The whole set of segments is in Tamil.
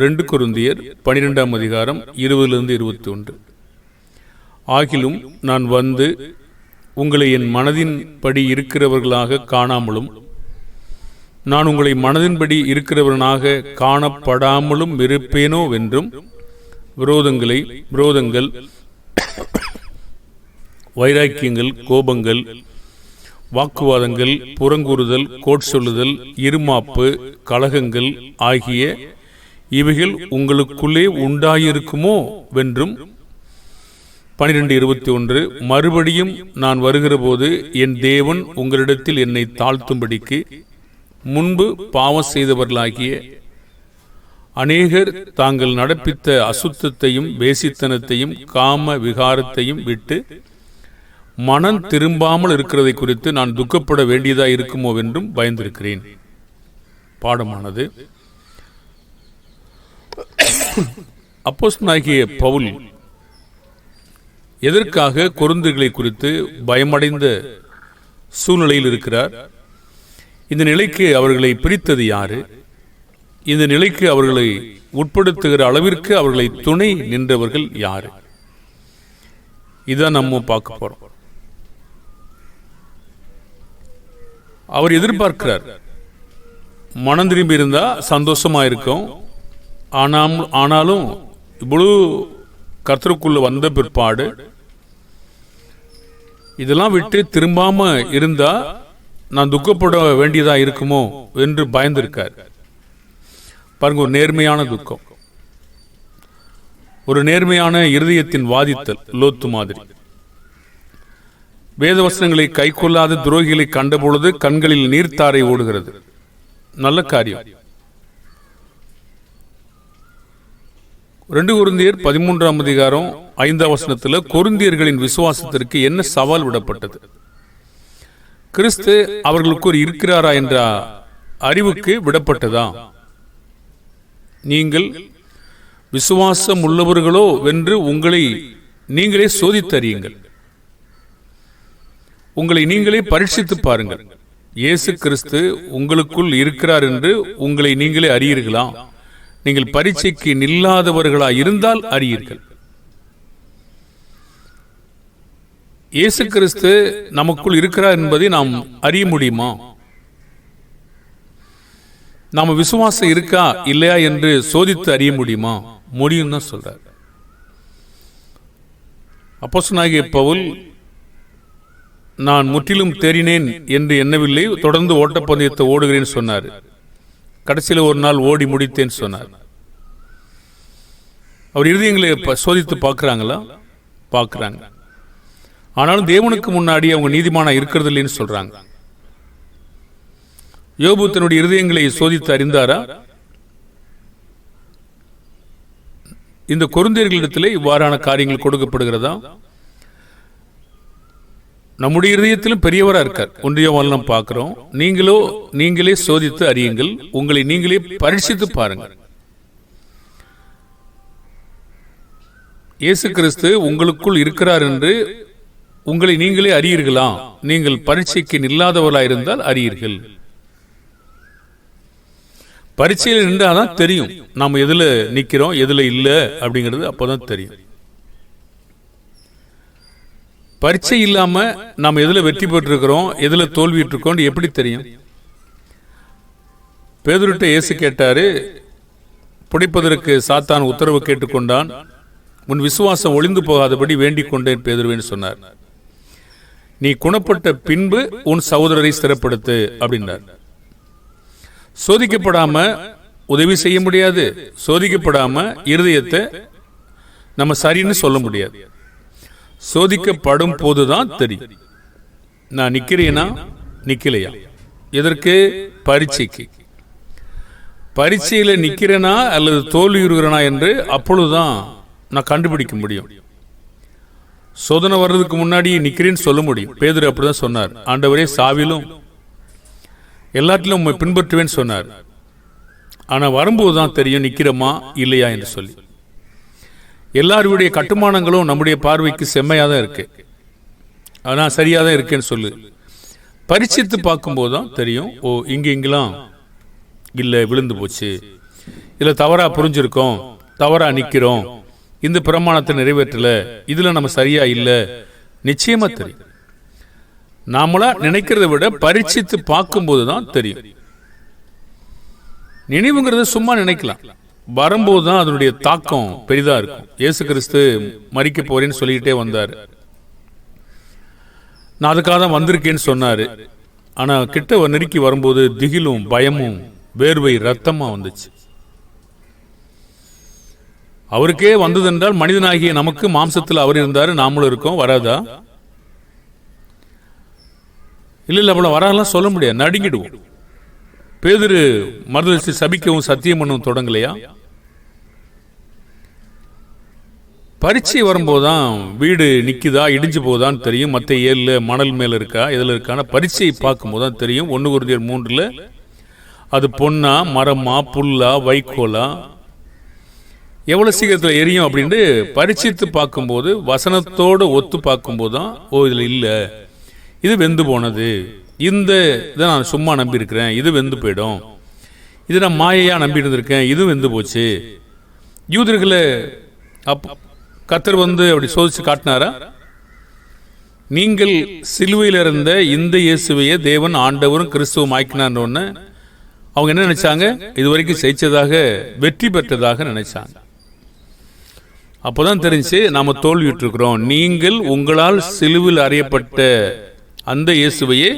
2 கொரிந்தியர் 12ஆம் அதிகாரம் 20-21. ஆகிலும் நான் வந்து உங்களை என் மனதின்படி இருக்கிறவர்களாக காணாமலும் நான் உங்களை மனதின்படி இருக்கிறவர்களாக காணப்படாமலும் இருப்பேனோ வென்றும் விரோதங்கள், வைராக்கியங்கள், கோபங்கள், வாக்குவாதங்கள், புறங்கூறுதல், கோட்சொல்லுதல், இருமாப்பு, கலகங்கள் ஆகிய இவைகள் உங்களுக்குள்ளே உண்டாயிருக்குமோ வென்றும் 12:21. மறுபடியும் நான் வருகிற போது என் தேவன் உங்களிடத்தில் என்னை தாழ்த்தும்படிக்கு முன்பு பாவம் செய்தவர்களாகிய அநேகர் தாங்கள் நடப்பித்த அசுத்தத்தையும் வேசித்தனத்தையும் காம விகாரத்தையும் விட்டு மனம் திரும்பாமல் இருக்கிறதை குறித்து நான் துக்கப்பட வேண்டியதாக இருக்குமோ என்றும் பயந்திருக்கிறேன். பாடமானது அப்போஸ்தலனாகிய பவுல் எதற்காக கொரிந்தியர்களை குறித்து பயமடைந்த சூழ்நிலையில் இருக்கிறார்? இந்த நிலைக்கு அவர்களை பிரித்தது யாரு? இந்த நிலைக்கு அவர்களை உட்படுத்துகிற அளவிற்கு அவர்களை துணை நின்றவர்கள் யாரு? இதான் நம்ம பார்க்க போறோம். அவர் எதிர்பார்க்கிறார், மனம் திரும்பி இருந்தா சந்தோஷமா இருக்கும். ஆனாலும் இவ்வளவு கர்த்தருக்குள்ள வந்த பிற்பாடு இதெல்லாம் விட்டு திரும்பாம இருந்தா நான் துக்கப்பட வேண்டியதா இருக்குமோ என்று பயந்திருக்கார். பாருங்க, ஒரு நேர்மையான துக்கம், ஒரு நேர்மையான இருதயத்தின் வாதித்தல். லோத்து மாதிரி வேதவசனங்களை கை கொள்ளாத துரோகிகளை கண்டபொழுது கண்களில் நீர்த்தாரை ஓடுகிறது. நல்ல காரியம். 2 கொரிந்தியர் 13ஆம் அதிகாரம் 5ஆம் வசனத்தில் கொரிந்தியர்களின் விசுவாசத்திற்கு என்ன சவால் விடப்பட்டது? கிறிஸ்து அவர்களுக்கு இருக்கிறாரா என்ற அறிவுக்கு விடப்பட்டதா? நீங்கள் விசுவாசம் உள்ளவர்களோ வென்று உங்களை நீங்களே சோதித்தறியுங்கள், உங்களை நீங்களே பரீட்சித்து பாருங்கள். இயேசு கிறிஸ்து உங்களுக்குள் இருக்கிறார் என்று உங்களை நீங்களே அறியீர்களா? நீங்கள் பரீட்சைக்கு நில்லாதவர்களாய் இருந்தால் அறியீர்கள். இயேசு கிறிஸ்து நமக்குள் இருக்கிறார் என்பதை நாம் அறிய முடியுமா? நாம விசுவாசம் இருக்கா இல்லையா என்று சோதித்து அறிய முடியுமா? முடியும் தான் சொல்றார். அப்போஸ்தலனாகிய பவுல் நான் முற்றிலும் தேறினேன் என்று எண்ணவில்லை, தொடர்ந்து ஓட்டப்பந்தயத்தை ஓடுகிறேன் சொன்னார். கடைசியில் ஒரு நாள் ஓடி முடித்தேன் சொன்னார். அவர் இருதயங்களை சோதித்து பார்க்கிறாங்களா? பார்க்கிறாங்க. ஆனாலும் தேவனுக்கு முன்னாடி அவங்க நீதிமானா இருக்கிறது இல்லைன்னு சொல்றாங்க. யோபு தன்னுடைய இருதயங்களை சோதித்து அறிந்தாரா? இந்த கொரிந்தியர்களிடத்திலே இவ்வாறான காரியங்கள் கொடுக்கப்படுகிறதா? நம்முடைய இருதயத்திலும் பெரியவரா இருக்கார். 1 யோவான் பார்க்கிறோம். நீங்களே சோதித்து அறியுங்கள், உங்களை நீங்களே பரீட்சித்து பாருங்கள். இயேசு கிறிஸ்து உங்களுக்குள் இருக்கிறார் என்று உங்களை நீங்களே அறியீர்களா? நீங்கள் பரீட்சைக்கு நில்லாதவர்களாக இருந்தால் அறியீர்கள். பரீட்சையில் நின்றாதான் தெரியும் நாம் எதுல நிக்கிறோம் எதுல இல்லை அப்படிங்கிறது. அப்போதான் தெரியும். பரீட்சை இல்லாம நாம் எதுல வெற்றி பெற்றிருக்கிறோம் எதுல தோல்விட்டு இருக்கோம் எப்படி தெரியும்? பேதுருட்ட இயேசு கேட்டாரு, புடைப்பதற்கு சாத்தான் உத்தரவு கேட்டுக்கொண்டான், உன் விசுவாசம் ஒளிந்து போகாதபடி வேண்டிக் கொண்டேன் பேதுருவேன்னு சொன்னார். நீ குணப்பட்ட பின்பு உன் சகோதரரை ஸ்திரப்படுத்து அப்படின்னார். சோதிக்கப்படாம உதவி செய்ய முடியாது. சோதிக்கப்படாம இருதயத்தை நம்ம சரின்னு சொல்ல முடியாது. சோதிக்கப்படும் போதுதான் தெரியும் நான் நிக்கிறேனா நிக்கலையா. எதற்கு? பரீட்சைக்கு. பரீட்சையில நிக்கிறேனா அல்லது தோல்வியுறுகிறனா என்று அப்பொழுதுதான் நான் கண்டுபிடிக்க முடியும். சோதனை வர்றதுக்கு முன்னாடி நிக்கிறேன்னு சொல்ல முடியும். பேதுரு அப்படிதான் சொன்னார். ஆண்டவரே, சாவிலும் எல்லாத்திலும் உண்மை பின்பற்றுவேன்னு சொன்னார். ஆனா வரும்போதுதான் தெரியும் நிக்கிறோமா இல்லையா என்று சொல்லி. எல்லாருடைய கட்டுமானங்களும் நம்முடைய பார்வைக்கு செம்மையாக தான் இருக்கு, ஆனால் சரியாக தான் இருக்கேன்னு சொல்லு. பரிசித்து பார்க்கும்போது தான் தெரியும், ஓ இங்கெல்லாம் இல்லை விழுந்து போச்சு, இதுல தவறா புரிஞ்சிருக்கோம், தவறா நிக்கிறோம், இந்த பிரமாணத்தை நிறைவேற்றல, இதுல நம்ம சரியா இல்லை, நிச்சயமா தெரியும். நாமளா நினைக்கிறத விட பரீட்சித்து பார்க்கும்போது தான் தெரியும். நினைவுங்கிறத சும்மா நினைக்கலாம், வரும்போது தான் அதனுடைய தாக்கம் பெரிதா இருக்கும். இயேசு கிறிஸ்து மரிக்க போறேன்னு சொல்லிக்கிட்டே வந்தார். நான் அதுக்காக தான் வந்திருக்கேன்னு சொன்னாரு. ஆனா கிட்ட நெருக்கி வரும்போது திகிலும் பயமும் வேர்வை ரத்தமா வந்துச்சு. அவருக்கே வந்ததென்றால் மனிதனாகிய நமக்கு மாம்சத்தில் அவர் இருந்தாரு, நாமளும் இருக்கோம், வராதா? இல்ல அவ்வளவு வராலாம் சொல்ல முடியாது, நடுங்கிடுவோம். பேதுரு மறுதலிச்சு சபிக்கவும் சத்தியம் பண்ணவும் தொடங்கலையா? பரீட்சை வரும்போதுதான் வீடு நிக்குதா இடிஞ்சு போதான்னு தெரியும். மத்த 7 மணல் மேல இருக்கா எதுல இருக்கான பரீட்சையை பார்க்கும் போதுதான் தெரியும். 1 Corinthians 3 அது பொன்னா மரமா புல்லா வைக்கோலா எவ்வளவு சீக்கிரத்தில் எரியும் அப்படின்ட்டு பரீட்சித்து பார்க்கும்போது வசனத்தோடு ஒத்து பார்க்கும்போது தான், ஓ இதுல இல்ல, இது வெந்து போனது, இந்த இதை நான் சும்மா நம்பி இருக்கிறேன், இது வெந்து போயிடும், இது நான் மாயையா நம்பி இருந்திருக்கேன், இது வெந்து போச்சு. யூதர்களை கர்த்தர் அப்படி சோதிச்சு காட்டினாரா? நீங்கள் சிலுவையில் இருந்த இந்த இயேசுவையே தேவன் ஆண்டவரும் கிறிஸ்துவும் ஆக்கினான்னு அவங்க என்ன நினைச்சாங்க? இதுவரைக்கும் செய்ததாக வெற்றி பெற்றதாக நினைச்சாங்க. அப்போதான் தெரிஞ்சு நாம தோல்விட்டு இருக்கிறோம். நீங்கள் உங்களால் சிலுவில் அறியப்பட்ட அந்த இயேசுவையே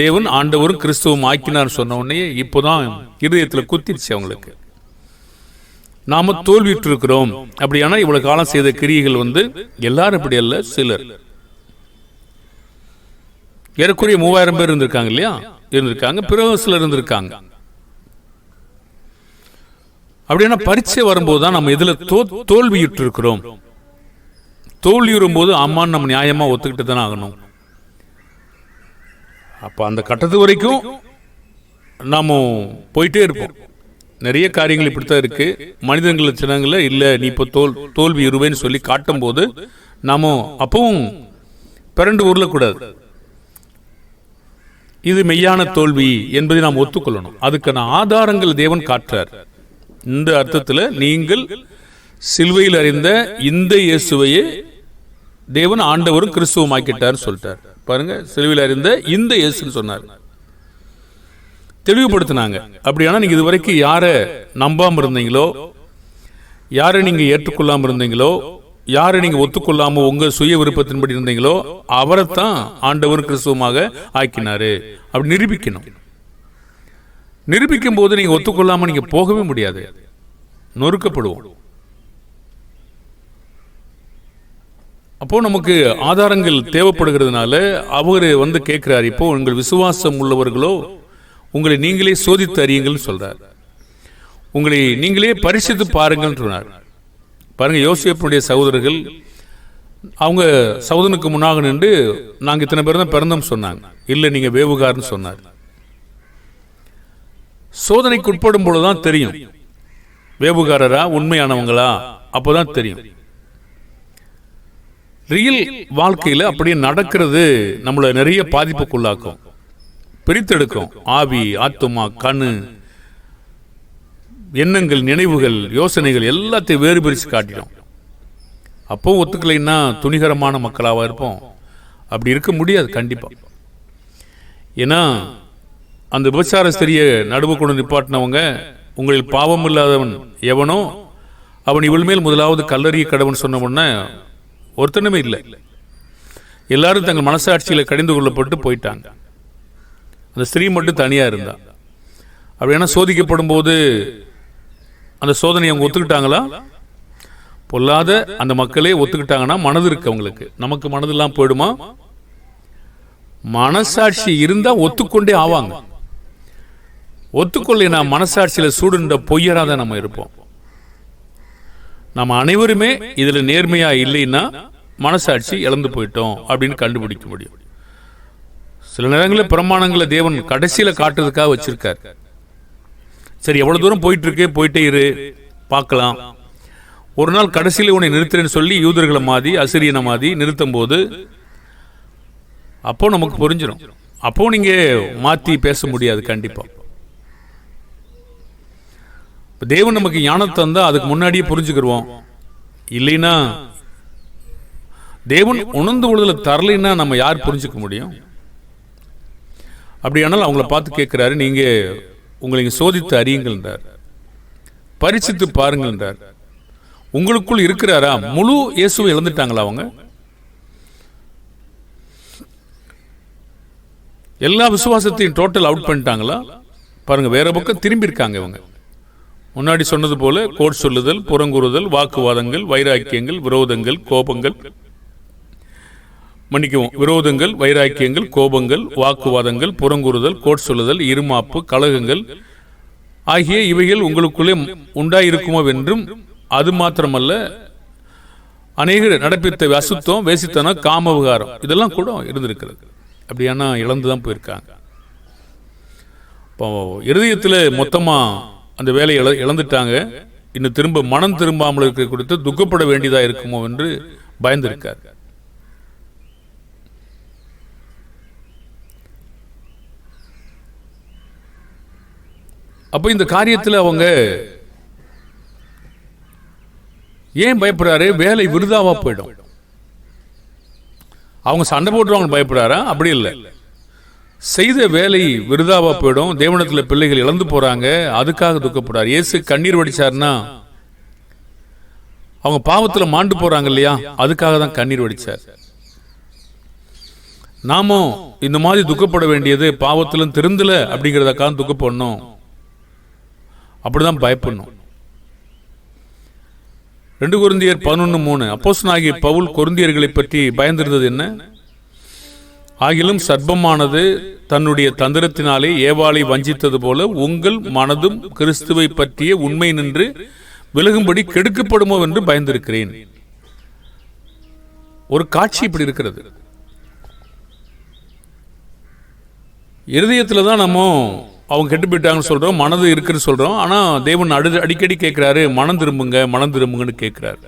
தேவன் ஆண்டவரும் கிறிஸ்துவும் ஆக்கினார் சொன்ன உடனே இப்போதான் இருதயத்துல குத்திருச்சு அவங்களுக்கு. நாம தோல்விட்டு இருக்கிறோம். அப்படியானா இவ்வளவு காலம் செய்த கிரியைகள் எல்லாரும் இப்படி அல்ல, சிலர் ஏறக்குறைய 3000 பேர் இருந்திருக்காங்க இல்லையா? இருந்திருக்காங்க, பிறகு சிலர் இருந்திருக்காங்க. அப்படின்னா பரீட்சை வரும்போது தான் நம்ம இதுல தோல்வியுற்று இருக்கிறோம். தோல்வியுறும் போது ஆமான்னு நம்ம நியாயமா ஒத்துக்கிட்டு தானே ஆகணும். அப்ப அந்த கட்டத்து வரைக்கும் நாம போயிட்டே இருப்போம். நிறைய காரியங்கள் இப்படித்தான் இருக்கு. மனிதர்கள் சின்னங்கள இல்ல நீ இப்போ தோல்வி இருவேன்னு சொல்லி காட்டும் போது நாம அப்பவும் பிறண்டு உருளக்கூடாது. இது மெய்யான தோல்வி என்பதை நாம் ஒத்துக்கொள்ளணும். அதுக்கான ஆதாரங்கள் தேவன் காட்டுறார். இந்த அர்த்தத்தில் நீங்கள் சிலுவையில் அறிந்த இந்த இயேசுவையே தேவன் ஆண்டவரும் கிறிஸ்துவும் ஆக்கிட்டார் சொல்லிட்டார். பாருங்க, சிலுவையில் அறிந்த இந்த இயேசுன்னு சொன்னார், தெளிவுபடுத்தினாங்க. அப்படியானா நீங்க இதுவரைக்கும் யாரை நம்பாம இருந்தீங்களோ, யாரை நீங்க ஏற்றுக்கொள்ளாம இருந்தீங்களோ, யாரை நீங்க ஒத்துக்கொள்ளாம உங்க சுய விருப்பத்தின்படி இருந்தீங்களோ அவரைத்தான் ஆண்டவர் கிறிஸ்துவமாக ஆக்கினாரு. அப்படி நிரூபிக்கணும். நிரூபிக்கும் போது நீங்க ஒத்துக்கொள்ளாம நீங்க போகவே முடியாது, நொறுக்கப்படுவோம். அப்போ நமக்கு ஆதாரங்கள் தேவைப்படுகிறதுனால அவரு கேட்கிறார், இப்போ உங்கள் விசுவாசம் உள்ளவர்களோ உங்களை நீங்களே சோதித்து அறியுங்கள் சொல்றார். உங்களை நீங்களே பரிசித்து பாருங்கள் சொன்னார். பாருங்க, யோசேப்புடைய சகோதரர்கள் அவங்க சகோதரனுக்கு முன்னாக நின்று நாங்க இத்தனை பேர் தான் பிறந்தோம் சொன்னாங்க. இல்ல நீங்க வேவுகாரன்னு சொன்னார். சோதனைக்கு உட்படும் பொழுதுதான் தெரியும் வேவுகாரரா உண்மையானவங்களா, அப்போதான் தெரியும். ரியல் வாழ்க்கையில அப்படியே நடக்கிறது நம்மள நிறைய பாதிப்புக்குள்ளாக்கும், பிரித்தெடுக்கும். ஆவி, ஆத்துமா, கண்ணு, எண்ணங்கள், நினைவுகள், யோசனைகள் எல்லாத்தையும் வேறு பிரிச்சு காட்டிடும். அப்போ ஒத்துக்கலைன்னா துணிகரமான மக்களாவா இருப்போம்? அப்படி இருக்க முடியாது கண்டிப்பா. ஏன்னா அந்த விபச்சார ஸ்திரிய நடுவு கொண்டு நிப்பாட்டினவங்க, உங்களில் பாவம் இல்லாதவன் எவனோ அவன் இவள் மேல் முதலாவது கல்லறிய கடவுன் சொன்ன உடனே ஒருத்தனுமே இல்லை. எல்லாரும் தங்கள் மனசாட்சியில கடிந்து கொள்ளப்பட்டு போயிட்டாங்க. அந்த ஸ்திரீ மட்டும் தனியா இருந்தா. அப்படின்னா சோதிக்கப்படும் போது அந்த சோதனை அவங்க ஒத்துக்கிட்டாங்களா? பொல்லாத அந்த மக்களே ஒத்துக்கிட்டாங்கன்னா மனது இருக்கு அவங்களுக்கு. நமக்கு மனதெல்லாம் போயிடுமா? மனசாட்சி இருந்தா ஒத்துக்கொண்டே ஆவாங்க. ஒத்துக்கொள்ள மனசாட்சியில சூடுன்ற பொய்யராத நம்ம இருப்போம். நம்ம அனைவருமே இதுல நேர்மையா இல்லைன்னா மனசாட்சி இழந்து போயிட்டோம் அப்படின்னு கண்டுபிடிக்க முடியும். சில நேரங்களில் பிரமாணங்களை தேவன் கடைசியில காட்டுறதுக்காக வச்சிருக்கார். சரி, எவ்வளவு தூரம் போயிட்டு இருக்கு, போயிட்டே இரு, பார்க்கலாம். ஒரு நாள் கடைசியில உன்னை நிறுத்துறேன்னு சொல்லி யூதர்களை மாதி அசிரியனை மாதி நிறுத்தும் போது அப்போ நமக்கு புரிஞ்சிடும். அப்போ நீங்க மாத்தி பேச முடியாது கண்டிப்பா. இப்போ தேவன் நமக்கு ஞானத்தை தந்தால் அதுக்கு முன்னாடியே புரிஞ்சுக்கிடுவோம். இல்லைன்னா தேவன் உணர்ந்து கொள்ளுதல தரலைன்னா நம்ம யார் புரிஞ்சுக்க முடியும்? அப்படியானால் அவங்கள பார்த்து கேட்கிறாரு, நீங்க உங்களை சோதித்து அறியுங்கள்ன்றார், பரிசித்து பாருங்கள்ன்றார். உங்களுக்குள் இருக்கிறாரா? முழு இயேசுவை இழந்துட்டாங்களா? அவங்க எல்லா விசுவாசத்தையும் டோட்டல் அவுட் பண்ணிட்டாங்களா? பாருங்க, வேற பக்கம் திரும்பி இருக்காங்க. இவங்க முன்னாடி சொன்னது போல கோட் சொல்லுதல், புறங்கூறுதல், வாக்குவாதங்கள், வைராக்கியங்கள், விரோதங்கள், கோபங்கள், மன்னிக்கவும், விரோதங்கள், வைராக்கியங்கள், கோபங்கள், வாக்குவாதங்கள், புறங்கூறுதல், கோட் சொல்லுதல், இருமாப்பு, கலகங்கள் ஆகிய இவைகள் உங்களுக்குள்ளே உண்டாயிருக்குமோ என்றும், அது மாத்திரமல்ல அநேகர் நடப்பித்த அசுத்தம், வேசித்தனம், காம விகாரம் இதெல்லாம் கூட இருந்திருக்கிறது. அப்படியானா இழந்துதான் போயிருக்காங்க. இப்போ இருதயத்தில் மொத்தமா அந்த வேலையை இழந்துட்டாங்க. இன்னும் திரும்ப மனம் திரும்பாமல் இருக்க குறித்து துக்கப்பட வேண்டியதா இருக்குமோ என்று பயந்திருக்கார். அப்போ இந்த காரியத்தில் அவங்க ஏன் பயப்படுறாரு? வேலை விருதாவா போயிடும். அவங்க சண்டை போட்டுருவாங்க பயப்படுறாரா? அப்படி இல்லை, செய்த வேலை விருதாவா போயிடும், தேவனத்தில் பிள்ளைகள் இழந்து போறாங்க, அதுக்காக துக்கப்படுறார். இயேசு கண்ணீர் வடிச்சார்னா அவங்க பாவத்தில் மாண்டு போறாங்க இல்லையா, அதுக்காக தான் கண்ணீர் வடிச்சார். நாமும் இந்த மாதிரி துக்கப்பட வேண்டியது பாவத்திலும் திருந்தல அப்படிங்கிறதுக்காக துக்கப்படணும், அப்படிதான் பயப்படணும். 2 கொரிந்தியர் 11:3 அப்போஸ்தலனாகிய பவுல் கொரிந்தியர்களை பற்றி பயந்திருந்தது என்ன? ஆகிலும் சர்ப்பமானது தன்னுடைய தந்திரத்தினாலே ஏவாளை வஞ்சித்தது போல உங்கள் மனதும் கிறிஸ்துவை பற்றிய உண்மை நின்று விலகும்படி கெடுக்கப்படுமோ என்று பயந்திருக்கிறேன். ஒரு காட்சி இப்படி இருக்கிறது. இருதயத்தில் தான் நம்ம அவங்க கெட்டு போயிட்டாங்கன்னு சொல்றோம், மனது இருக்குன்னு சொல்றோம். ஆனா தேவன் அடிக்கடி கேட்கிறாரு, மனம் திரும்புங்க, மனம் திரும்புங்கன்னு கேட்கிறாரு.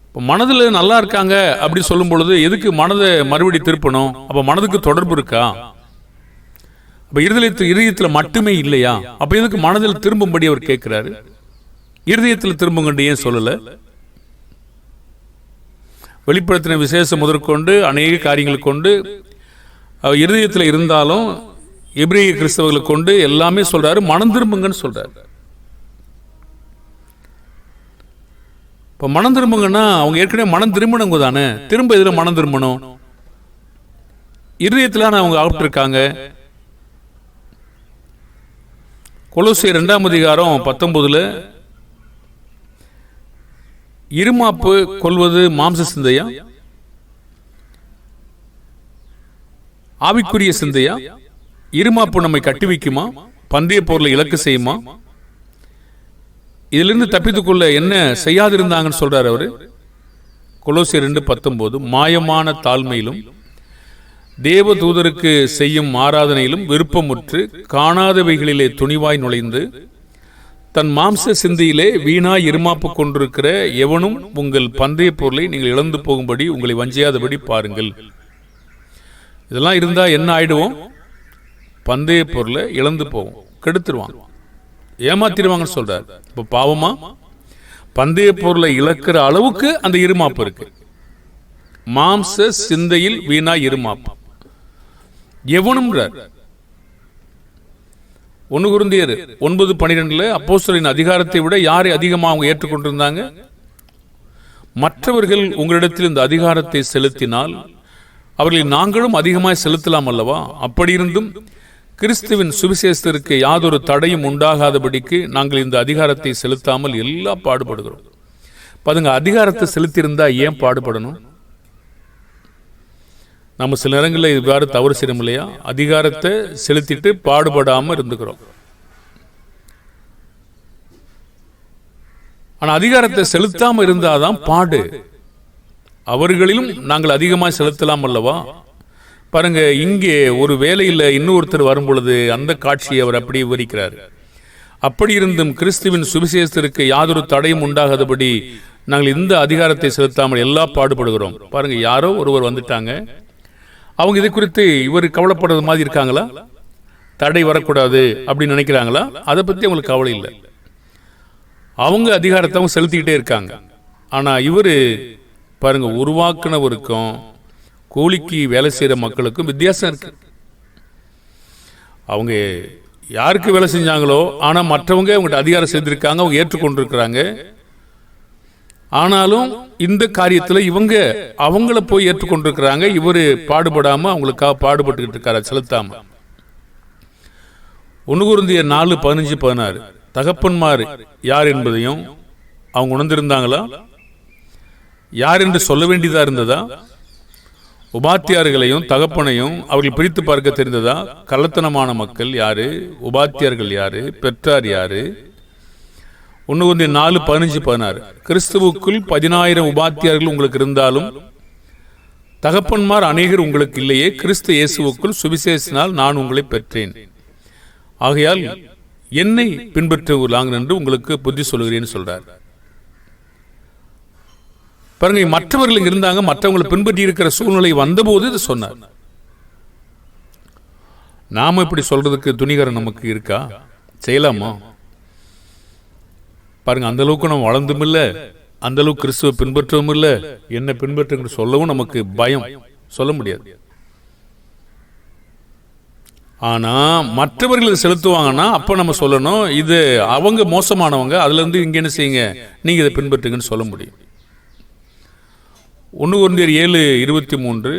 இப்போ மனதில் நல்லா இருக்காங்க அப்படி சொல்லும் பொழுது எதுக்கு மனதை மறுபடி திருப்பணும்? அப்ப மனதுக்கு தொடர்பு இருக்கா? அப்ப இருதயத்தில் மட்டுமே இல்லையா? அப்ப எதுக்கு மனதில் திரும்பும்படி அவர் கேட்கிறாரு? இருதயத்தில் திரும்புங்கன்னு ஏன் சொல்லல? வெளிப்படுத்தின விசேஷம் முதற்கொண்டு அநேக காரியங்களை கொண்டு இருதயத்தில் இருந்தாலும் எபிரேய கிறிஸ்தவர்களை கொண்டு எல்லாமே சொல்றாரு, மனம் திரும்புங்கன்னு சொல்றாரு. இப்போ மனம் திரும்புங்கன்னா அவங்க ஏற்கனவே மனம் திரும்பணுங்க தானே, திரும்ப எதுல மனம் திரும்பணும்? இருதயத்தில் அவங்க ஆப்பிட்டிருக்காங்க. கொலோசியர் 2:19 இருமாப்பு கொள்வது மாம்ச சிந்தையா, ஆவிக்குரிய சிந்தையா? இருமாப்பு நம்மை கட்டி வைக்குமா? பந்தய போர்ல இலக்கு செய்யுமா? இதிலிருந்து தப்பித்துக்கொள்ள என்ன செய்யாதிருந்தாங்கன்னு சொல்றாரு அவரு. கொலோசியர் 2:19 மாயமான தாழ்மையிலும் தேவ தூதருக்கு செய்யும் ஆராதனையிலும் விருப்பமுற்று காணாதவைகளிலே துணிவாய் நுழைந்து தன் மாம்ச சிந்தையிலே வீணாய் இருமாப்பு கொண்டிருக்கிற எவனும் உங்கள் பந்தய பொருளை நீங்கள் இழந்து போகும்படி உங்களை வஞ்சியாதபடி பாருங்கள். இதெல்லாம் இருந்தா என்ன ஆயிடுவோம்? பந்தய பொருளை இழந்து போவோம், கெடுத்துருவாங்க, ஏமாத்திடுவாங்கன்னு சொல்றாரு. இப்ப பாவமா? பந்தய பொருளை இழக்கிற அளவுக்கு அந்த இருமாப்பு இருக்கு. மாம்ச சிந்தையில் வீணா இருமாப்பு எவனும். 1 கொரிந்தியர் 9:12 அப்போஸ்தலரின் அதிகாரத்தை விட யாரை அதிகமாக அவங்க ஏற்றுக்கொண்டிருந்தாங்க? மற்றவர்கள் உங்களிடத்தில் இந்த அதிகாரத்தை செலுத்தினால் அவர்களை நாங்களும் அதிகமாய் செலுத்தலாம் அல்லவா? அப்படி இருந்தும் கிறிஸ்துவின் சுவிசேஷத்திற்கு யாதொரு தடையும் உண்டாகாதபடிக்கு நாங்கள் இந்த அதிகாரத்தை செலுத்தாமல் எல்லாம் பாடுபடுகிறோம். பாருங்க, அதிகாரத்தை செலுத்தியிருந்தா ஏன் பாடுபடணும்? நம்ம சில நேரங்களில் இவ்வாறு தவறு செய்யணும் இல்லையா? அதிகாரத்தை செலுத்திட்டு பாடுபடாம இருந்துக்கிறோம். ஆனா அதிகாரத்தை செலுத்தாம இருந்தாதான் பாடு. அவர்களிலும் நாங்கள் அதிகமாக செலுத்தலாம் அல்லவா? பாருங்க, இங்கே ஒரு வேலையில் இன்னொருத்தர் வரும் பொழுது அந்த காட்சியை அவர் அப்படி விவரிக்கிறார். அப்படி இருந்தும் கிறிஸ்துவின் சுவிசேஷத்திற்கு யாதொரு தடையும் உண்டாகாதபடி நாங்கள் இந்த அதிகாரத்தை செலுத்தாமல் எல்லா பாடுபடுகிறோம். பாருங்க, யாரோ ஒருவர் வந்துட்டாங்க, அவங்க இதை குறித்து இவர் கவலைப்படுறது மாதிரி இருக்காங்களா? தடை வரக்கூடாது அப்படின்னு நினைக்கிறாங்களா? அதை பற்றி அவங்களுக்கு கவலை இல்லை. அவங்க அதிகாரத்தை அவங்க செலுத்திக்கிட்டே இருக்காங்க. ஆனால் இவர் பாருங்க, உருவாக்குனவருக்கும் கூலிக்கு வேலை செய்கிற மக்களுக்கும் வித்தியாசம் இருக்கு. அவங்க யாருக்கு வேலை செஞ்சாங்களோ, ஆனால் மற்றவங்க அவங்ககிட்ட அதிகாரம் செஞ்சிருக்காங்க, அவங்க ஏற்றுக்கொண்டிருக்கிறாங்க. ஆனாலும் இந்த காரியத்தில் இவங்க அவங்கள போய் ஏற்றுக்கொண்டிருக்கிறாங்க. இவர் பாடுபடாம அவங்களுக்காக பாடுபட்டுக்கிட்டு இருக்காரு, செலுத்தாம. 1 கொரிந்தியர் 4:15-16 தகப்பன்மார் யார் என்பதையும் அவங்க உணர்ந்திருந்தாங்களா? யார் என்று சொல்ல வேண்டியதா இருந்ததா? உபாத்தியார்களையும் தகப்பனையும் அவர்கள் பிரித்து பார்க்க தெரிந்ததா? கள்ளத்தனமான மக்கள் யாரு, உபாத்தியார்கள் யாரு, பெற்றார் யாரு? 1 கொரிந்தியர் 4:15-16 கிறிஸ்துவுக்குள் 10,000 உபாத்தியார்கள் உங்களுக்கு இருந்தாலும் தகப்பன்மார் அநேகர் உங்களுக்கு இல்லையே. கிறிஸ்து இயேசுவுக்குள் சுவிசேஷனால் நான் உங்களை பெற்றேன். ஆகையால் என்னை பின்பற்றுவாங்க என்று உங்களுக்கு புத்தி சொல்கிறேன்னு சொல்றார். பாருங்க, மற்றவர்கள் இங்க இருந்தாங்க, மற்றவங்களை பின்பற்றி இருக்கிற சூழ்நிலை வந்தபோது இது சொன்னார். நாம இப்படி சொல்றதுக்கு துணிகரம் நமக்கு இருக்கா? செய்யலாமா? பாருங்க, அந்த அளவுக்கு நம்ம வளர்ந்தும் இல்லை, அந்த அளவுக்கு கிறிஸ்துவ பின்பற்றவும் இல்லை. என்ன பின்பற்றுங்க சொல்லவும் நமக்கு பயம், சொல்ல முடியாது. ஆனா மற்றவர்கள் செலுத்துவாங்கன்னா அப்ப நம்ம சொல்லணும், இது அவங்க மோசமானவங்க, அதுல இருந்து இங்க என்ன செய்யுங்க, நீங்க இதை பின்பற்றுங்கன்னு சொல்ல முடியும். 1 கொரிந்தியர் 7:23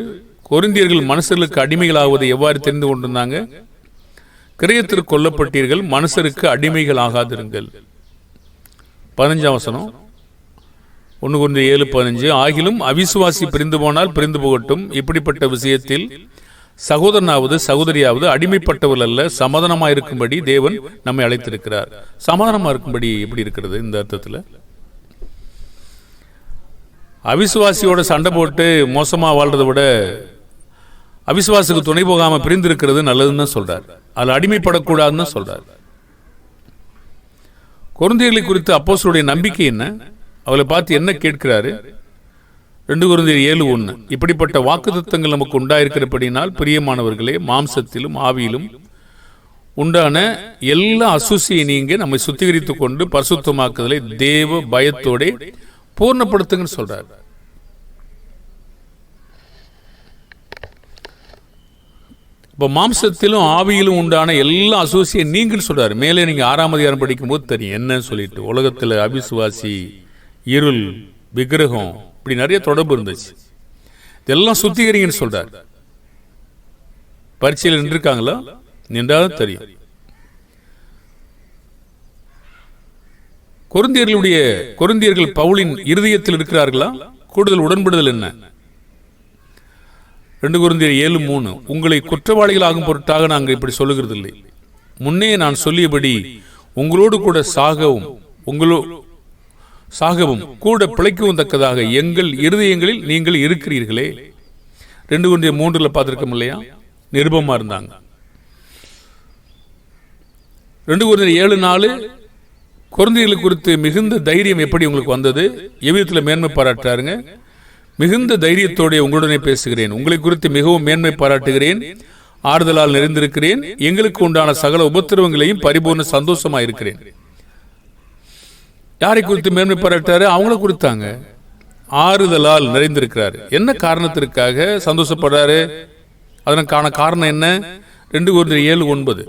கொரிந்தியர்கள் மனுஷர்களுக்கு அடிமைகளாவதை எவ்வாறு தெரிந்து கொண்டிருந்தாங்க? கிரயத்திற்கு கொல்லப்பட்டீர்கள், மனுஷருக்கு அடிமைகள் ஆகாதிருங்கள். 15ஆம் வசனம் 1 கொரிந்தியர் 7:15 ஆகிலும் அவிசுவாசி பிரிந்து போனால் பிரிந்து போகட்டும், இப்படிப்பட்ட விஷயத்தில் சகோதரனாவது சகோதரியாவது அடிமைப்பட்டவர்கள் அல்ல, சமாதானமாக இருக்கும்படி தேவன் நம்மை அழைத்திருக்கிறார். சமாதானமாக இருக்கும்படி எப்படி இருக்கிறது இந்த அர்த்தத்தில்? அவிசுவாசியோட சண்டை போட்டு மோசமாக வாழ்றதை விட அவிசுவாசுக்கு துணை போகாமல் பிரிந்து இருக்கிறது நல்லதுன்னு தான் சொல்றார். அதில் அடிமைப்படக்கூடாதுன்னு சொல்றார். கொரிந்தியர்களை குறித்து அப்போஸ்தலருடைய நம்பிக்கை என்ன? அவளை பார்த்து என்ன கேட்கிறாரு? 2 கொரிந்தியர் 7:1 இப்படிப்பட்ட வாக்குத்தத்தங்கள் நமக்கு உண்டாயிருக்கிறபடினால் பிரியமானவர்களே, மாம்சத்திலும் ஆவியிலும் உண்டான எல்லா அசூசியை நீங்க நம்மை சுத்திகரித்துக் கொண்டு பரிசுத்தமாக்குதலை தேவ பயத்தோட பூர்ணப்படுத்துங்கன்னு சொல்றாரு. இப்போ மாம்சத்திலும் ஆவியிலும் உண்டான எல்லா அசூசியை நீங்கன்னு சொல்றாரு. மேலே நீங்க 6ஆம் அதிகாரம் படிக்கும் போது தெரியும் என்னன்னு சொல்லிட்டு. உலகத்துல அவிசுவாசி, இருள், விக்கிரகம், இப்படி நிறைய தொடர்பு இருந்துச்சு. இதெல்லாம் சுத்திகரிங்கன்னு சொல்றாரு. பரீட்சையில் நின்றுருக்காங்களா? நின்றாலும் தெரியும். கொரிந்தியர்கள் பவுலின் இருதயத்தில் இருக்கிறார்களா? கூடுதல் உடன்படுதல் என்ன? 2 கொரிந்தியர் 7:3 உங்களை குற்றவாளிகள் ஆகும் பொருட்டாக நாங்கள் இப்படி சொல்லுகிறது இல்லை, முன்னே நான் சொல்லியபடி உங்களோடு கூட சாகவும் கூட பிழைக்கவும் தக்கதாக எங்கள் இருதயங்களில் நீங்கள் இருக்கிறீர்களே. 2 கொரிந்தியர் 3 பார்த்திருக்கோம் இல்லையா? நிருபமா இருந்தாங்க. 2 கொரிந்தியர் 7:4 கொரிந்தியர்களை குறித்து மிகுந்த தைரியம் எப்படி உங்களுக்கு வந்தது? எவ்விதத்தில் மேன்மை பாராட்டாருங்க? மிகுந்த தைரியத்தோட உங்களுடனே பேசுகிறேன், உங்களை குறித்து மிகவும் மேன்மை பாராட்டுகிறேன், ஆறுதலால் நிறைந்திருக்கிறேன், எங்களுக்கு உண்டான சகல உபத்திரவங்களையும் பரிபூர்ண சந்தோஷமா இருக்கிறேன். யாரை குறித்து மேன்மை பாராட்டாரு? அவங்கள குறித்தாங்க. ஆறுதலால் நிறைந்திருக்கிறாரு. என்ன காரணத்திற்காக சந்தோஷப்படுறாரு? அதற்கான காரணம் என்ன? 2 கொரிந்தியர் 7:9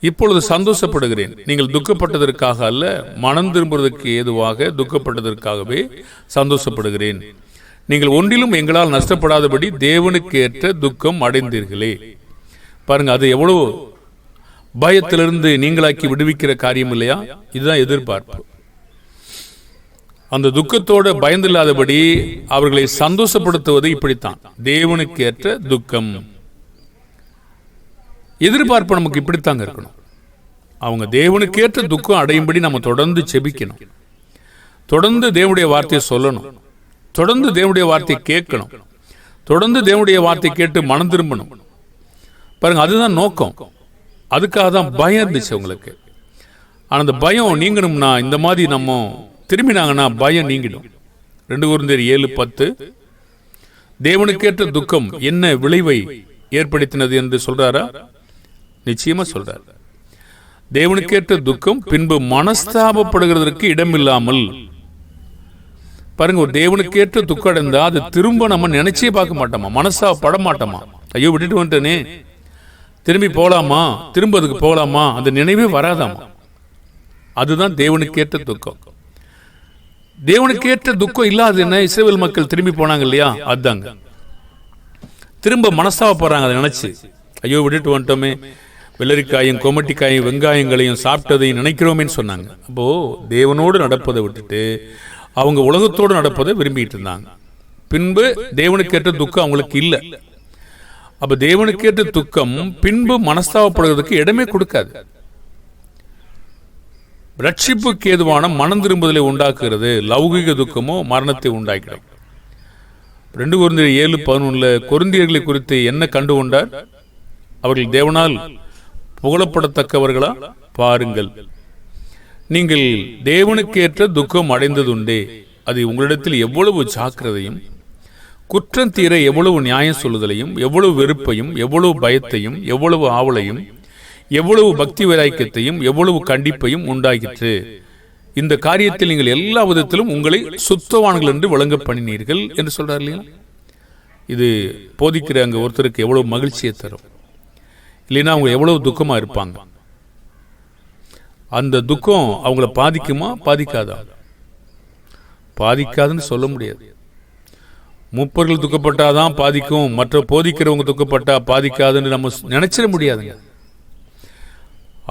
இப்பொழுது சந்தோஷப்படுகிறேன், நீங்கள் துக்கப்பட்டதற்காக அல்ல, மனம் திரும்புவதற்கு ஏதுவாக துக்கப்பட்டதற்காகவே சந்தோஷப்படுகிறேன். நீங்கள் ஒன்றிலும் எங்களால் நஷ்டப்படாதபடி தேவனுக்கு ஏற்ற துக்கம் அடைந்தீர்களே. பாருங்க, அது எவ்வளவு பயத்திலிருந்து நீங்களாக்கி விடுவிக்கிற காரியம் இல்லையா? இதுதான் எதிர்பார்ப்பு. அந்த துக்கத்தோட பயந்தில்லாதபடி அவர்களை சந்தோஷப்படுத்துவது இப்படித்தான், தேவனுக்கு ஏற்ற துக்கம். எதிர்பார்ப்பு நமக்கு இப்படித்தாங்க இருக்கணும். அவங்க தேவனுக்கு ஏற்ற துக்கம் அடையும்படி நம்ம தொடர்ந்து செபிக்கணும், தொடர்ந்து தேவனுடைய வார்த்தையை சொல்லணும், தொடர்ந்து தேவனுடைய வார்த்தையை கேட்கணும், தொடர்ந்து தேவனுடைய வார்த்தை கேட்டு மனம் திரும்பணும். பாருங்க, அதுதான் நோக்கம். அதுக்காக தான் பயம் இருந்துச்சு உங்களுக்கு. ஆனால் அந்த பயம் நீங்கணும்னா, இந்த மாதிரி நம்ம திரும்பினாங்கன்னா பயம் நீங்கிடும். 2 கொரிந்தியர் 7:10 தேவனுக்கேற்ற துக்கம் என்ன விளைவை ஏற்படுத்தினது என்று சொல்றாரா? நிச்சயமா சொல்றார். தேவனுக்கேற்ற துக்கம் பின்பு மனஸ்தாபப்படுகிறதற்கு இடமில்லாமல். பாருங்க, ஒரு தேவனுக்கேற்ற துக்கம் அடைந்தா அது திரும்ப நம்ம நினைச்சே பார்க்க மாட்டோமா, மனஸ்தாபப்பட மாட்டோமா. ஐயோ விட்டுட்டு வந்துட்டேனே, திரும்பி போகலாமா, திரும்ப அதுக்கு போகலாமா, அந்த நினைவே வராதாமா. அதுதான் தேவனுக்கேற்ற துக்கம். தேவனுக்கேற்ற துக்கம் இல்லாத என்ன, இஸ்ரவேல் மக்கள் திரும்பி போனாங்க இல்லையா, அதுதாங்க. திரும்ப மனஸ்தாபப்படுறாங்க அதை நினைச்சு. ஐயோ விட்டுட்டு வந்துட்டோமே, வெள்ளரிக்காயும் கொமட்டிக்காயும் வெங்காயங்களையும் சாப்பிட்டதையும் நினைக்கிறோமேன்னு சொன்னாங்க. அப்போ தேவனோடு நடப்பதை விட்டுட்டு அவங்க உலகத்தோடு நடப்பதை விரும்பிட்டு இருந்தாங்க. பின்பு தேவனுக்கேற்ற துக்கம் அவங்களுக்கு இல்லை. அப்ப தேவனுக்கேற்ற துக்கம் பின்பு மனஸ்தாபப்படுவதற்கு இடமே கொடுக்காது. ரட்சிப்புக்கு ஏதுவான மனம் திரும்புதலை உண்டாக்குகிறது. லௌகிக துக்கமோ மரணத்தை உண்டாக்கிடும். 2 கொரிந்தியர் 7:11 கொரிந்தியர்களை குறித்து என்ன கண்டு கொண்டார்? அவர்கள் தேவனால் புகழப்படத்தக்கவர்களா பாருங்கள், நீங்கள் தேவனுக்கேற்ற துக்கம் அடைந்ததுண்டே, அது உங்களிடத்தில் எவ்வளவு ஜாக்கிரதையும் குற்றம் தீர எவ்வளவு நியாயம் சொல்லுதலையும் எவ்வளவு வெறுப்பையும் எவ்வளவு பயத்தையும் எவ்வளவு ஆவலையும் எவ்வளவு பக்தி வைராக்கியத்தையும் எவ்வளவு கண்டிப்பையும் உண்டாக்கிற்று. இந்த காரியத்தில் நீங்கள் எல்லா விதத்திலும் உங்களை சுத்தவான்கள் என்று விளங்க பண்ணினீர்கள் என்று சொல்றார் இல்லையா. இது போதிக்கிற அங்க ஒருத்தருக்கு எவ்வளவு மகிழ்ச்சியை தரும் இல்லைன்னா அவங்க எவ்வளவு துக்கமா இருப்பாங்க. அந்த துக்கம் அவங்கள பாதிக்குமா பாதிக்காதா? பாதிக்காதுன்னு சொல்ல முடியாது. மூப்பர்கள் துக்கப்பட்டாதான் பாதிக்கும், மற்ற போதிக்கிறவங்க துக்கப்பட்டா பாதிக்காதுன்னு நம்ம நினைச்சிட முடியாதுங்க.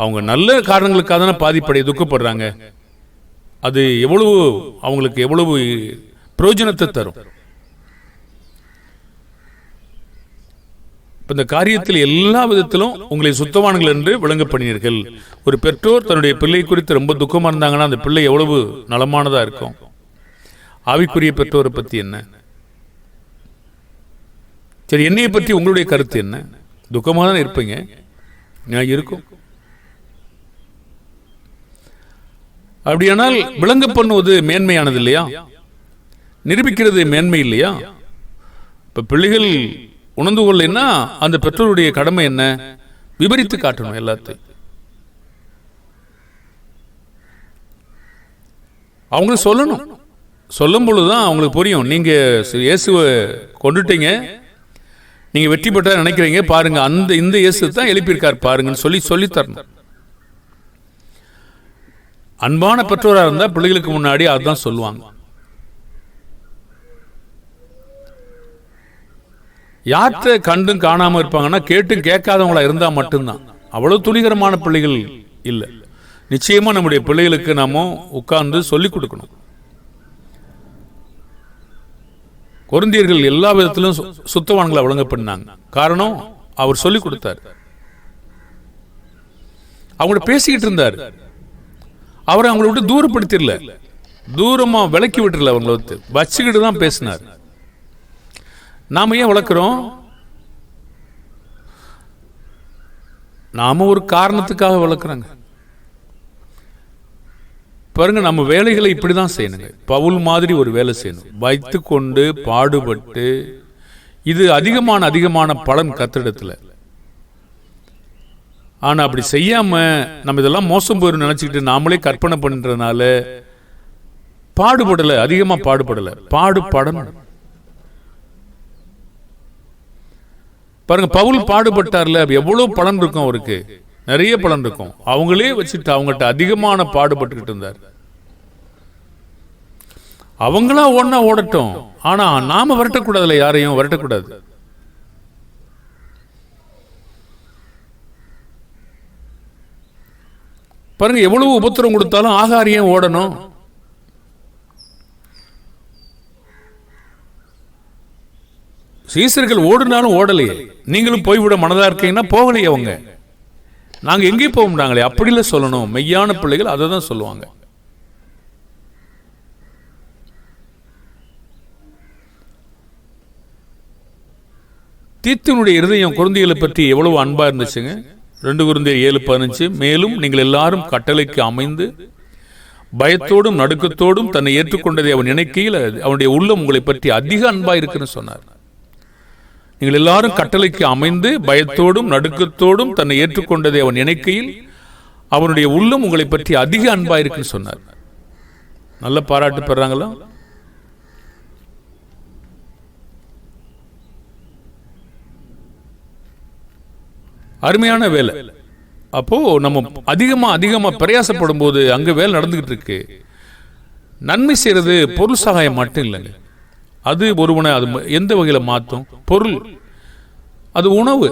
அவங்க நல்ல காரணங்களுக்காக தானே பாதிப்படைய துக்கப்படுறாங்க. அது எவ்வளவு அவங்களுக்கு எவ்வளவு பிரயோஜனத்தை தரும். இந்த காரியத்தில் எல்லா விதத்திலும் உங்களை சுத்தவான்கள் என்று விளங்க பண்ணினீர்கள். ஒரு பெற்றோர் தன்னுடைய பிள்ளை குறித்து ரொம்ப துக்கமா இருந்தாங்கன்னா அந்த பிள்ளை எவ்வளவு நலமானதா இருக்கும். ஆவிக்குரிய பெற்றோரை பத்தி என்ன? சரி, என்னையை பற்றி உங்களுடைய கருத்து என்ன? துக்கமாக தான் இருப்பீங்க, நான் இருக்கும். அப்படியானால் விளங்க பண்ணுவது மேன்மையானது இல்லையா? நிரூபிக்கிறது மேன்மை இல்லையா? இப்ப பிள்ளைகள் உணர்ந்து கொள்ளனா அந்த பெற்றோருடைய கடமை என்ன? விபரித்து காட்டணும் எல்லாத்தையும். அவங்க சொல்லணும். சொல்லும் பொழுதுதான் அவங்களுக்கு புரியும். நீங்க இயேசுவை கொண்டுட்டீங்க, நீங்க வெற்றி பெற்ற நினைக்கிறீங்க, பாருங்க அந்த இந்த இயேசு தான் எழுப்பியிருக்கார் பாருங்கன்னு சொல்லி தரணும். அன்பான பெற்றோராக இருந்தா பிள்ளைகளுக்கு முன்னாடி அதுதான் சொல்லுவாங்க. யார்கிட்ட கண்டும் காணாம இருப்பாங்கன்னா கேட்டும் கேட்காதவங்களா இருந்தா மட்டும்தான். அவ்வளவு துணிகரமான பிள்ளைகள் இல்லை. நிச்சயமா நம்முடைய பிள்ளைகளுக்கு நாம உட்கார்ந்து சொல்லிக் கொடுக்கணும். கொரிந்தியர்கள் எல்லா விதத்திலும் சுத்தவான்களை வழங்க பண்ணாங்க. காரணம், அவர் சொல்லிக் கொடுத்தார். அவங்கள பேசிக்கிட்டு இருந்தார். அவரை அவங்கள விட்டு தூரப்படுத்திடல, தூரமா விலக்கி விட்டுல, அவங்கள வச்சுக்கிட்டு தான் பேசினார். நாம ஏன் வளர்க்கிறோம்? நாம ஒரு காரணத்துக்காக வளர்க்குறாங்க. பாருங்க, நம்ம வேலைகளை இப்படிதான் செய்யணுங்க. பவுல் மாதிரி ஒரு வேலை செய்யணும், வைத்து கொண்டு பாடுபட்டு. இது அதிகமான பலன் கத்திடத்துல. ஆனா அப்படி செய்யாம நம்ம இதெல்லாம் மோசம் போயிரும் நினைச்சுக்கிட்டு நாமளே கற்பனை பண்றதுனால பாடுபடல, அதிகமா பாடுபடல, பாடுபடணும். பாருங்க, பவுல் பாடுபட்டார்ல, எவ்வளவு பலன் இருக்கும் அவருக்கு, நிறைய பலன் இருக்கும். அவங்களே வச்சுட்டு அவங்ககிட்ட அதிகமான பாடுபட்டுக்கிட்டு இருந்தார். அவங்களா ஒன்னா ஓடட்டும், ஆனா நாம விரட்டக்கூடாதுல, யாரையும் விரட்டக்கூடாது. பாருங்க, எவ்வளவு உபத்திரம் கொடுத்தாலும் ஆகாரியம் ஓடணும். சீசர்கள் ஓடுனாலும் ஓடலையே. நீங்களும் போய்விட மனதா இருக்கீங்கன்னா போகலையே. அவங்க நாங்க எங்கேயும் போக முடியாங்களே, அப்படி இல்லை சொல்லணும். மெய்யான பிள்ளைகள் அதை தான் சொல்லுவாங்க. தீத்துனுடைய இருதயம் கொரிந்தியர்களை பற்றி எவ்வளவு அன்பா இருந்துச்சுங்க. 2 கொரிந்தியர் 7:15 மேலும் நீங்கள் எல்லாரும் கட்டளைக்கு அமைந்து பயத்தோடும் நடுக்கத்தோடும் தன்னை ஏற்றுக்கொண்டதை அவன் நினைக்கையில் அவனுடைய உள்ளம் உங்களை பற்றி அதிக அன்பா இருக்குன்னு சொன்னார். நீங்கள் எல்லாரும் கட்டளைக்கு அமைந்து பயத்தோடும் நடுக்கத்தோடும் தன்னை ஏற்றுக்கொண்டதை அவன் நினைக்கையில் அவனுடைய உள்ளம் உங்களை பற்றி அதிக அன்பாயிருக்குன்னு சொன்னார். நல்ல பாராட்டு பெறாங்களா? அருமையான வேலை. அப்போ நம்ம அதிகமா பிரயாசப்படும் போது அங்க வேலை நடந்துகிட்டு இருக்கு. நன்மை செய்யறது பொருள் சகாயம் மட்டும் இல்லைங்க. அது ஒருவனை அது எந்த வகையில மாற்றும்? பொருள், அது உணவு.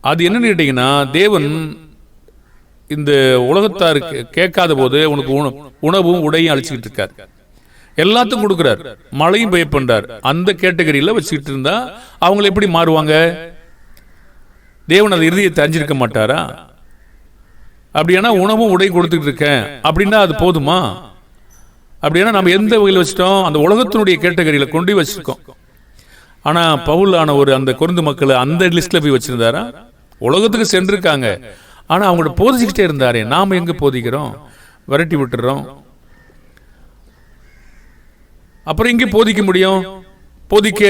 அது என்னன்னு கேட்டீங்கன்னா, தேவன் இந்த உலகத்தாருக்கு கேட்காத போது உனக்கு உணவும் உடையும் அழிச்சுக்கிட்டு இருக்கார். எல்லாத்துக்கும் கொடுக்கிறார், மழையும் பெய்ய பண்றார். அந்த கேட்டகரியில வச்சுக்கிட்டு இருந்தா அவங்களை எப்படி மாறுவாங்க? தேவன் அது இறுதியத்தை அறிஞ்சிருக்க மாட்டாரா? அப்படின்னா உணவும் உடை கொடுத்துட்டு இருக்கேன் அப்படின்னா அது போதுமா? அப்படின்னா நம்ம எந்த வகையில் வச்சுட்டோம்? அந்த உலகத்தினுடைய கேட்டகரியில கொண்டு வச்சிருக்கோம். ஆனா பவுலான ஒரு அந்த கொரிந்து மக்களை அந்த லிஸ்ட்ல போய் வச்சிருந்தாரா? உலகத்துக்கு சென்றிருக்காங்க, ஆனா அவங்களோட போதிச்சுக்கிட்டே இருந்தாரே. நாம எங்க போதிக்கிறோம்? விரட்டி விட்டுறோம். அப்புறம் எங்கே போதிக்க முடியும்? போதிக்க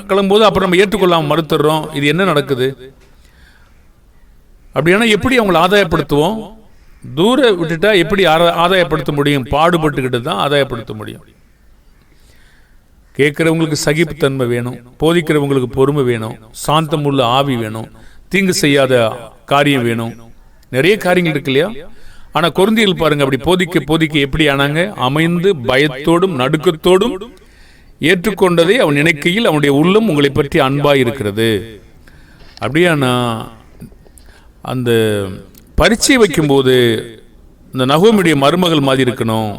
கிளம்பும்போது அப்புறம் நம்ம ஏற்றுக்கொள்ளாம மறுத்துறோம். இது என்ன நடக்குது? அப்படின்னா எப்படி அவங்களை ஆதாயப்படுத்துவோம்? தூர விட்டுட்டா எப்படி ஆதாயப்படுத்த முடியும்? பாடுபட்டுக்கிட்டு தான் ஆதாயப்படுத்த முடியும். கேட்கிறவங்களுக்கு சகிப்புத்தன்மை வேணும், போதிக்கிறவங்களுக்கு பொறுமை வேணும், சாந்தம் உள்ள ஆவி வேணும், தீங்கு செய்யாத காரியம் வேணும். நிறைய காரியங்கள் இருக்கு இல்லையா? ஆனா கொரிந்தியர் பாருங்க, அப்படி போதிக்க எப்படி ஆனாங்க? அமைந்து பயத்தோடும் நடுக்கத்தோடும் ஏற்றுக்கொண்டதை அவன் நினைக்கையில் அவனுடைய உள்ளம் உங்களை பற்றி அன்பாய் இருக்கிறது. அப்படியானா அந்த பரீட்சை வைக்கும்போது இந்த நகோமியுடைய மருமகள் மாதிரி இருக்கணும்.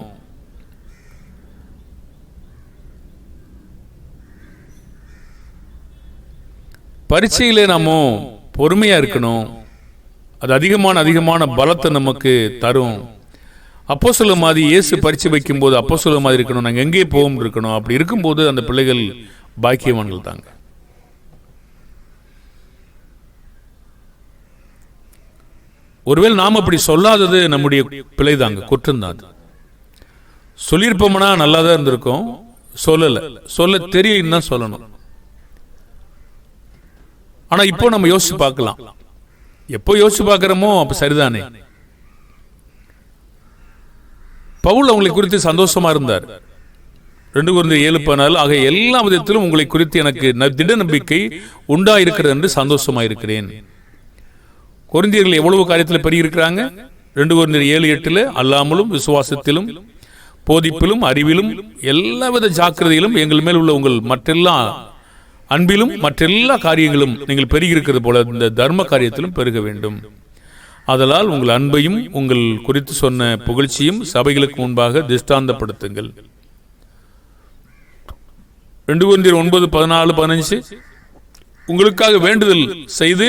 பரீட்சையிலே நாம பொறுமையா இருக்கணும். அது அதிகமான பலத்தை நமக்கு தரும். அப்போஸ்தலர் மாதிரி இயேசு பரீட்சை வைக்கும் போது அப்போஸ்தலர் மாதிரி இருக்கணும். நாங்கள் எங்கே போகும் இருக்கணும். அப்படி இருக்கும்போது அந்த பிள்ளைகள் பாக்கியவான்கள் தாங்க. ஒருவேளை நாம் அப்படி சொல்லாதது நம்முடைய பிள்ளை தாங்க, குற்றம் தான். சொல்லியிருப்போம்னா நல்லா தான் இருந்திருக்கும். சொல்ல தெரியும் தான் சொல்லணும். ஆனா இப்போ நம்ம யோசிச்சு பார்க்கலாம். எப்போ யோசிச்சு பார்க்கிறோமோ அப்ப சரிதானே. பவுல் அவங்களை குறித்து சந்தோஷமா இருந்தார். 2 கொரிந்தியர் 7:14 ஆக எல்லா விதத்திலும் உங்களை குறித்து எனக்கு திட நம்பிக்கை உண்டாயிருக்கிறது என்று சந்தோஷமா இருக்கிறேன். கொரிந்தியர்கள் எவ்வளவு காரியத்தில் பெருகி இருக்கிறாங்க? 2 கொரிந்தியர் 7:8 அல்லாமலும் விசுவாசத்திலும் போதிப்பிலும் அறிவிலும் எல்லாவித ஜாக்கிரதையிலும் எங்கள் மேல் உள்ள உங்கள் மற்றெல்லா அன்பிலும் மற்றெல்லா காரியங்களும் நீங்கள் பெருகி இருக்கிறது போல இந்த தர்ம காரியத்திலும் பெருக வேண்டும். அதனால் உங்கள் அன்பையும் உங்கள் குறித்து சொன்ன புகழ்ச்சியும் சபைகளுக்கு முன்பாக திஷ்டாந்தப்படுத்துங்கள். 2 கொரிந்தியர் 9:14-15 உங்களுக்காக வேண்டுதல் செய்து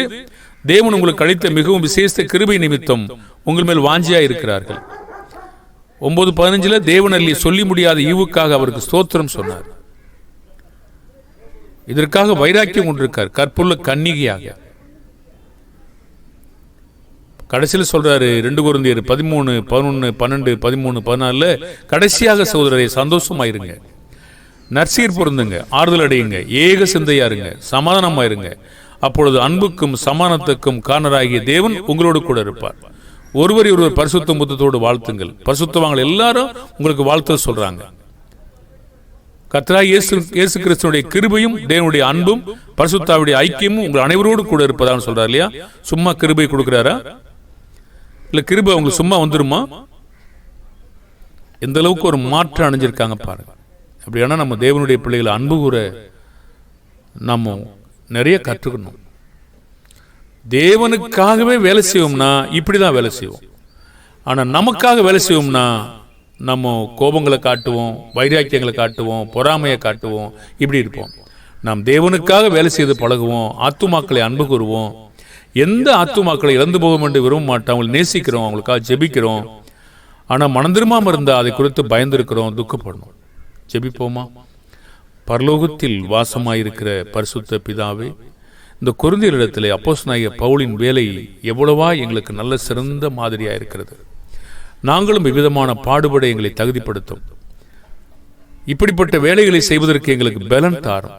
தேவன் உங்களுக்கு அளித்த மிகவும் விசேஷ கிருபை நிமித்தம் உங்கள் மேல் வாஞ்சியா இருக்கிறார்கள். 9:15 தேவன் அள்ளி சொல்லி முடியாத ஈவுக்காக அவருக்கு ஸ்தோத்திரம் சொன்னார். இதற்காக வைராக்கியம் கொண்டிருக்கார், கற்புள்ள கன்னிகையாக. கடைசியில் சொல்றாரு 2 கொரிந்தியர் 13, 11, 12, 13, 14 கடைசியாக சகோதரரை சந்தோஷமாயிருங்க, நற்சீர் பொருந்துங்க, ஆறுதல் அடையுங்க, ஏக சிந்தையா இருங்க, சமாதானமா இருங்க. அப்பொழுது அன்புக்கும் சமானத்துக்கும் காரணராகிய தேவன் உங்களோடு கூட இருப்பார். ஒருவரை ஒருவர் பரிசுத்த முத்தத்தோடு வாழ்த்துங்கள். பரிசுத்தவான்கள் எல்லாரும் உங்களுக்கு வாழ்த்து சொல்றாங்க. கர்த்தராகிய இயேசு கிறிஸ்துவினுடைய கிருபையும் தேவனுடைய அன்பும் பரிசுத்தாவுடைய ஐக்கியமும் உங்கள் அனைவரோடு கூட இருப்பதாக சொல்றாரு இல்லையா? சும்மா கிருபை கொடுக்கிறாரா? இல்ல கிருபை உங்களுக்கு சும்மா வந்துருமா? எந்த அளவுக்கு ஒரு மாற்றம் அடைஞ்சிருக்காங்க பாருங்க. அப்படியானா நம்ம தேவனுடைய பிள்ளைகளை அன்பு கூற நம்ம நிறைய கற்றுக்கணும். தேவனுக்காகவே வேலை செய்வோம்னா இப்படிதான் வேலை செய்வோம். ஆனா நமக்காக வேலை செய்வோம்னா நம்ம கோபங்களை காட்டுவோம், வைராக்கியங்களை காட்டுவோம், பொறாமையை காட்டுவோம், இப்படி இருப்போம். நாம் தேவனுக்காக வேலை செய்து பழகுவோம், ஆத்துமாக்களை அன்பு கூறுவோம். எந்த ஆத்துமாக்களை இழந்து போகும் என்று விரும்ப மாட்டோம், அவங்களை நேசிக்கிறோம், அவங்களுக்காக ஜெபிக்கிறோம். ஆனால் மனம் திரும்பாமல் இருந்தால் அதை குறித்து பயந்திருக்கிறோம், துக்கப்படணும். ஜெபிப்போமா? பரலோகத்தில் வாசமாயிருக்கிற பரிசுத்த பிதாவே, இந்த கொரிந்தியரிடத்திலே அப்போஸ்தலனாகிய பவுலின் வேலை எவ்வளவா எங்களுக்கு நல்ல சிறந்த மாதிரியா இருக்கிறது. நாங்களும் விவிதமான பாடுபட எங்களை தகுதிப்படுத்தும். இப்படிப்பட்ட வேலைகளை செய்வதற்கு எங்களுக்கு பலன் தாரும்.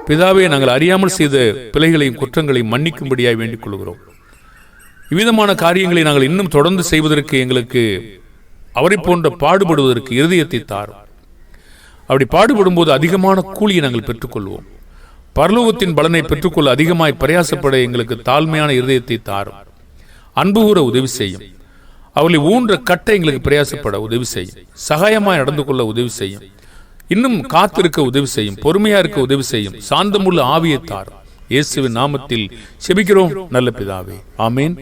பிதாவே, நாங்கள் அறியாமல் செய்த பிழைகளையும் குற்றங்களையும் மன்னிக்கும்படியாய் வேண்டிக் கொள்கிறோம். இவ்விதமான காரியங்களை நாங்கள் இன்னும் தொடர்ந்து செய்வதற்கு எங்களுக்கு அவரை போன்ற பாடுபடுவதற்கு இருதயத்தை தாரும். அப்படி பாடுபடும் போது அதிகமான கூலியை நாங்கள் பெற்றுக்கொள்வோம். பரலோகத்தின் பலனை பெற்றுக்கொள்ள அதிகமாய் பிரயாசப்பட எங்களுக்கு தாழ்மையான இருதயத்தை தாரும். அன்பு கூற உதவி செய்யும். அவர்களை ஊன்ற கட்ட எங்களுக்கு பிரயாசப்பட உதவி செய்யும். சகாயமாய் நடந்து கொள்ள உதவி செய்யும். இன்னும் காத்திருக்க உதவி செய்யும். பொறுமையா இருக்க உதவி செய்யும். சாந்தமுள்ள ஆவியை தாரும். இயேசுவின் நாமத்தில் செபிக்கிறோம் நல்ல பிதாவே. ஆமேன்.